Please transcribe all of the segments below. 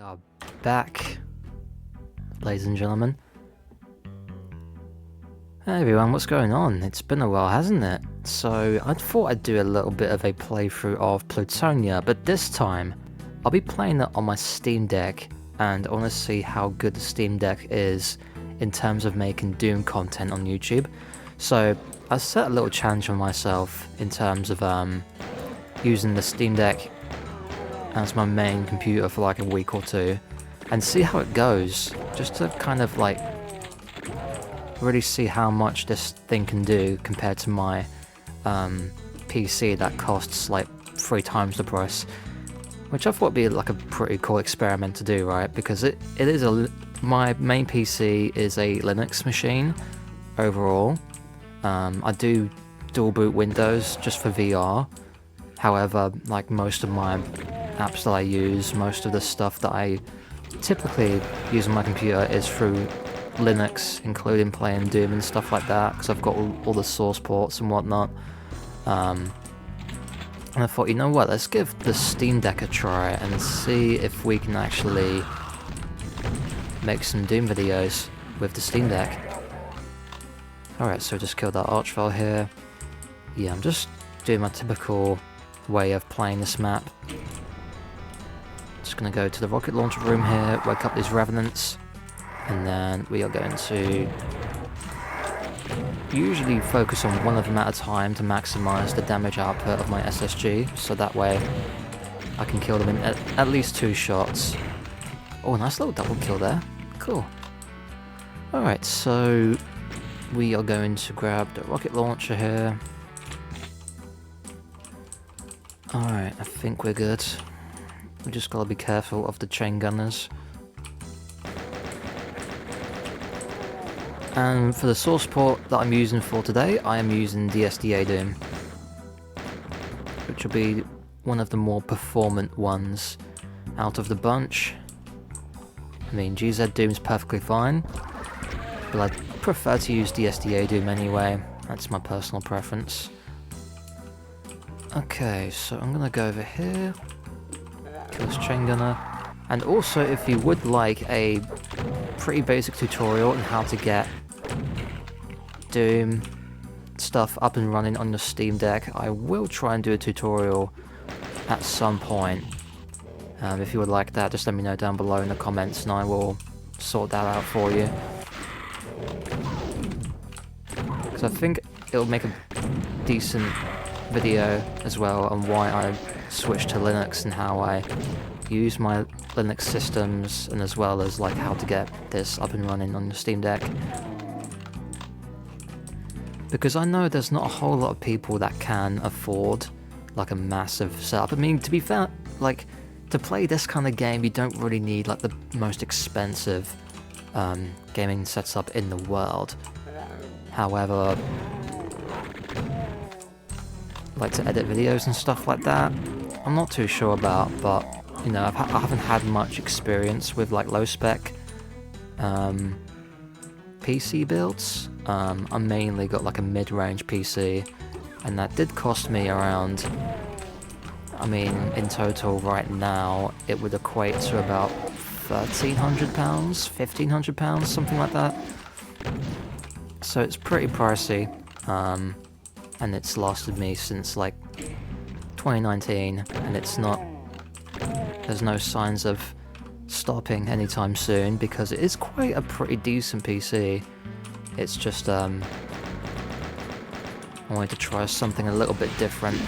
are back, ladies and gentlemen. Hey everyone, what's going on? It's been a while, hasn't it? So, I thought I'd do a little bit of a playthrough of Plutonia, but this time, I'll be playing it on my Steam Deck, and I want to see how good the Steam Deck is in terms of making Doom content on YouTube. So, I set a little challenge for myself in terms of using the Steam Deck as my main computer for like a week or two, and see how it goes, just to kind of like really see how much this thing can do compared to my PC that costs like 3 times the price, which I thought would be like a pretty cool experiment to do, right? Because it is my main PC is a Linux machine overall. I do dual boot Windows just for VR. However, like most of my apps that I use, most of the stuff that I typically use on my computer is through Linux, including playing Doom and stuff like that, because I've got all the source ports and whatnot. And I thought, you know what, let's give the Steam Deck a try and see if we can actually make some Doom videos with the Steam Deck. Alright, so just killed that archvile here. Yeah, I'm just doing my typical way of playing this map. Just gonna go to the rocket launcher room here, wake up these revenants, and then we are going to usually focus on one of them at a time to maximize the damage output of my SSG, so that way I can kill them in at least 2 shots. Oh, nice little double kill there. Cool. Alright, so we are going to grab the rocket launcher here. Alright, I think we're good. We just gotta be careful of the chain gunners. And for the source port that I'm using for today, I am using DSDA Doom, which will be one of the more performant ones out of the bunch. I mean, GZ Doom's perfectly fine, but I prefer to use DSDA Doom anyway. That's my personal preference. Okay, so I'm gonna go over here. Kill this chain gunner. And also, if you would like a pretty basic tutorial on how to get Doom stuff up and running on your Steam Deck, I will try and do a tutorial at some point. If you would like that, just let me know down below in the comments and I will sort that out for you. Because I think it'll make a decent video as well on why I switched to Linux and how I use my Linux systems, and as well as like how to get this up and running on the Steam Deck. Because I know there's not a whole lot of people that can afford like a massive setup. I mean, to be fair, like to play this kind of game you don't really need like the most expensive gaming setup in the world. However, like to edit videos and stuff like that, I'm not too sure about, but you know, I haven't had much experience with like low spec PC builds. I mainly got like a mid-range PC, and that did cost me around, I mean, in total right now it would equate to about £1,300, £1,500, something like that. So it's pretty pricey. And it's lasted me since like 2019, and there's no signs of stopping anytime soon, because it is quite a pretty decent PC. It's just I wanted to try something a little bit different,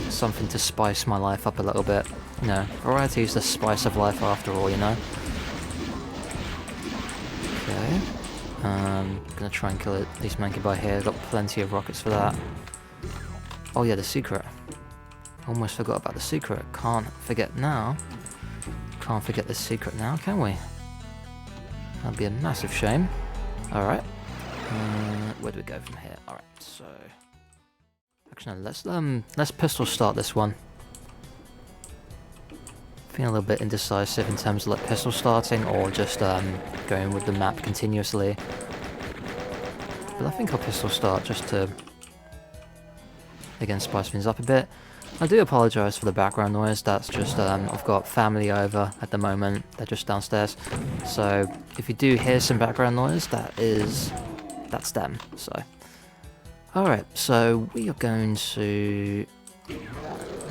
something to spice my life up a little bit. You know, variety is the spice of life after all, you know. Okay. Gonna try and kill these Mankibai here. Got plenty of rockets for that. Oh yeah, the secret. Almost forgot about the secret. Can't forget now. Can't forget the secret now, can we? That'd be a massive shame. Alright. Where do we go from here? Alright, so actually no, let's pistol start this one. Feeling a little bit indecisive in terms of like pistol starting or just going with the map continuously. But I think I'll pistol start just to, again, spice things up a bit. I do apologise for the background noise, that's just, I've got family over at the moment, they're just downstairs, so if you do hear some background noise, that's them, so. Alright, so we are going to...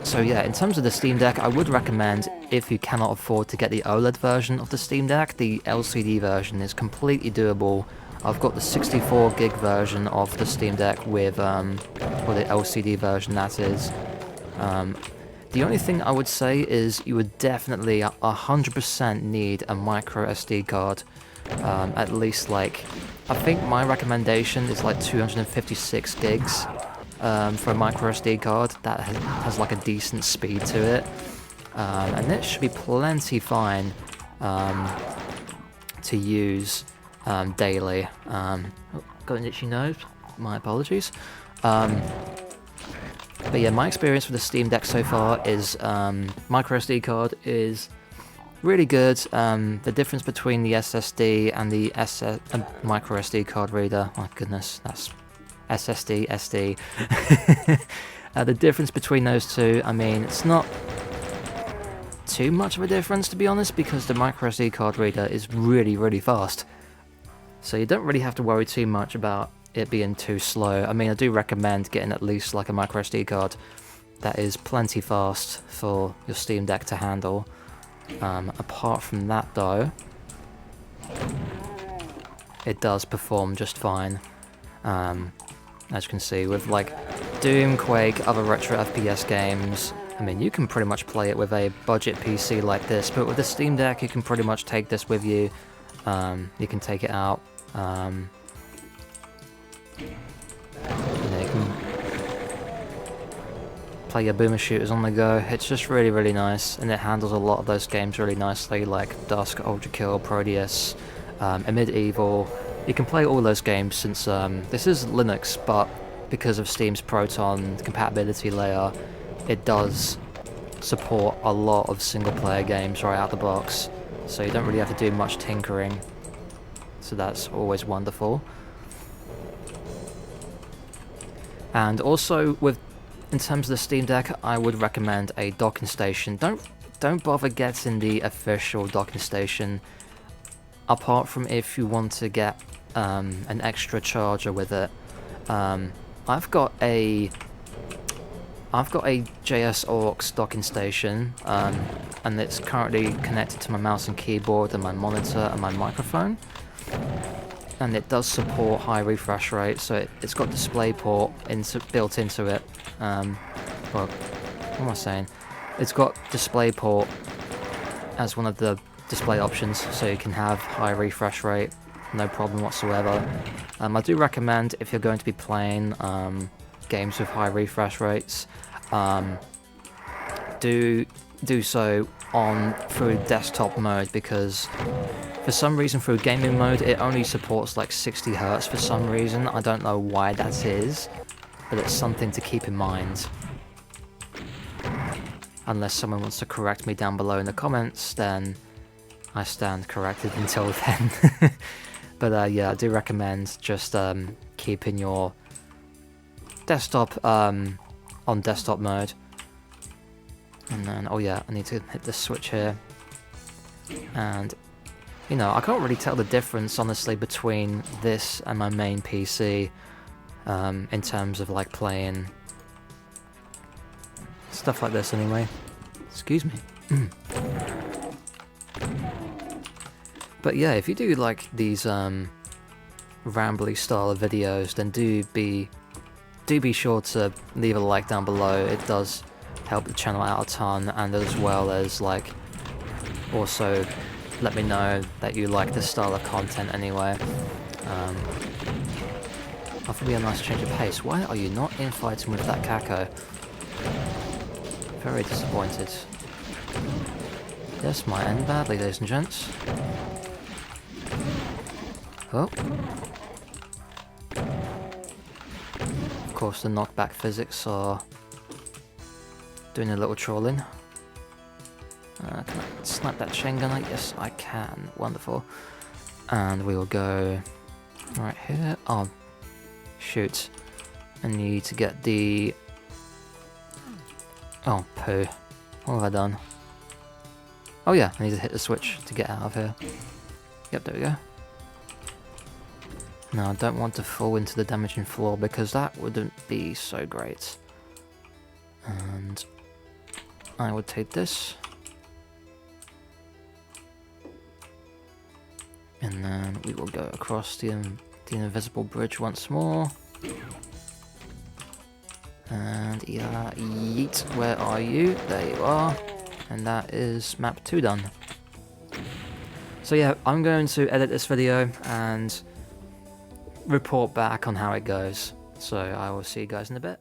So yeah, in terms of the Steam Deck, I would recommend, if you cannot afford to get the OLED version of the Steam Deck, the LCD version is completely doable. I've got the 64 gig version of the Steam Deck with, or the LCD version that is. The only thing I would say is you would definitely 100% need a micro SD card, at least like, I think my recommendation is like 256 gigs for a micro SD card that has like a decent speed to it, and it should be plenty fine to use daily. Got an itchy nose, my apologies. But yeah, my experience with the Steam Deck so far is micro SD card is really good. The difference between the SSD and the micro SD card reader, my goodness, that's SSD, SD. The difference between those two, I mean, it's not too much of a difference to be honest, because the micro SD card reader is really, really fast. So you don't really have to worry too much about it being too slow. I mean, I do recommend getting at least like a micro SD card that is plenty fast for your Steam Deck to handle. Apart from that though, it does perform just fine. As you can see, with like Doom, Quake, other retro FPS games, I mean, you can pretty much play it with a budget PC like this, but with the Steam Deck, you can pretty much take this with you. You can take it out. You know, you can play your boomer shooters on the go. It's just really, really nice, and it handles a lot of those games really nicely, like Dusk, Ultra Kill, Proteus, Amid Evil. You can play all those games since this is Linux, but because of Steam's Proton compatibility layer, it does support a lot of single-player games right out the box, so you don't really have to do much tinkering. So that's always wonderful. And also, in terms of the Steam Deck, I would recommend a docking station. Don't bother getting the official docking station, apart from if you want to get an extra charger with it. I've got a JS Aux docking station, and it's currently connected to my mouse and keyboard and my monitor and my microphone. And it does support high refresh rate, so it's got DisplayPort built into it. Well, what am I saying? It's got DisplayPort as one of the display options, so you can have high refresh rate, no problem whatsoever. I do recommend, if you're going to be playing games with high refresh rates, do so through desktop mode, because for some reason through gaming mode it only supports like 60 Hz for some reason. I don't know why that is, but it's something to keep in mind. Unless someone wants to correct me down below in the comments, then I stand corrected until then. But yeah, I do recommend just keeping your desktop on desktop mode. And then, oh yeah, I need to hit this switch here. And, you know, I can't really tell the difference, honestly, between this and my main PC, in terms of, like, playing stuff like this, anyway. Excuse me. But yeah, if you do like these, rambly style of videos, then do be sure to leave a like down below. It does help the channel out a ton, and as well as, like, also let me know that you like this style of content anyway. That would be a nice change of pace. Why are you not infighting with that Kako? Very disappointed. This might end badly, ladies and gents. Oh. Of course, the knockback physics are doing a little trolling. Can I snap that chain gunner? Yes, I can. Wonderful. And we will go right here. Oh, shoot. I need to get the Oh, poo. What have I done? Oh yeah, I need to hit the switch to get out of here. Yep, there we go. No, I don't want to fall into the damaging floor because that wouldn't be so great. And I would take this. And then we will go across the invisible bridge once more. And yeah, yeet, where are you? There you are. And that is map 2 done. So yeah, I'm going to edit this video and report back on how it goes. So I will see you guys in a bit.